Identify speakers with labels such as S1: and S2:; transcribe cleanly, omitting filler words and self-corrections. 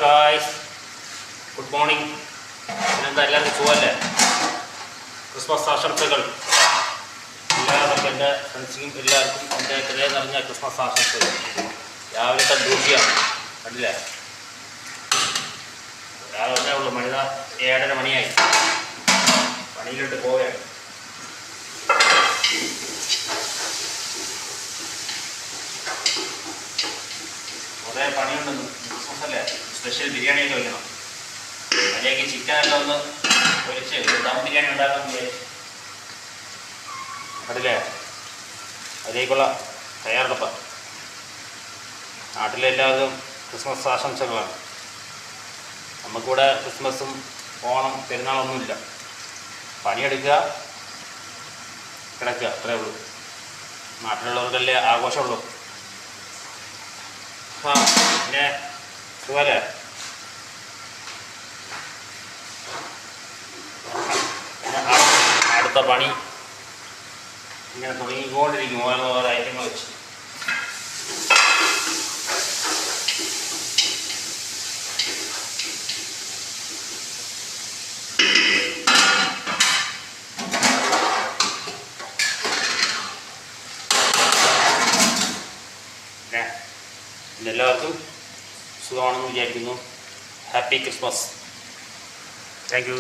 S1: Guys, good morning. പിന്നെന്താ എല്ലാവർക്കും സുഖമല്ലേ? ക്രിസ്മസ് ആശംസകൾ എല്ലാവർക്കും, എൻ്റെ ഫ്രണ്ട്സിനും എല്ലാവർക്കും എൻ്റെ ഹൃദയം നിറഞ്ഞ ക്രിസ്മസ് ആശംസകൾ. രാവിലത്തെ ഡ്യൂട്ടിയാണ്, കണ്ടില്ലേ? രാവിലെ ഉള്ളു, മണി 7:30 മണിയായി. പണിയിലോട്ട് പോവുകയാണ്. കുറേ പണിയുണ്ടെന്ന്. ക്രിസ്മസ് അല്ലേ, സ്പെഷ്യൽ ബിരിയാണിയൊക്കെ വയ്ക്കണം. അതിലേക്ക് ചിക്കനെല്ലാം ഒന്ന് പൊരിച്ച് ദം ബിരിയാണി ഉണ്ടാക്കാൻ വിചാരിച്ചു. അതില്ലേ, അതിലേക്കുള്ള തയ്യാറെടുപ്പ്. നാട്ടിലെല്ലാവരും ക്രിസ്മസ് ആശംസകളാണ്. നമുക്കിവിടെ ക്രിസ്മസും ഓണം പെരുന്നാളൊന്നുമില്ല. പണിയെടുക്കുക, കിടക്കുക, അത്രേ ഉള്ളൂ. നാട്ടിലുള്ളവർക്കല്ലേ ആഘോഷമുള്ളൂ. പിന്നെ സുഖല്ലേ? അടുത്ത പണി ഇങ്ങനെ തുടങ്ങിക്കൊണ്ടിരിക്കും, ഓരോ ഐറ്റങ്ങൾ വെച്ച്. എല്ലാവർക്കും സുഖമാണെന്ന് വിചാരിക്കുന്നു. Happy Christmas. Thank you.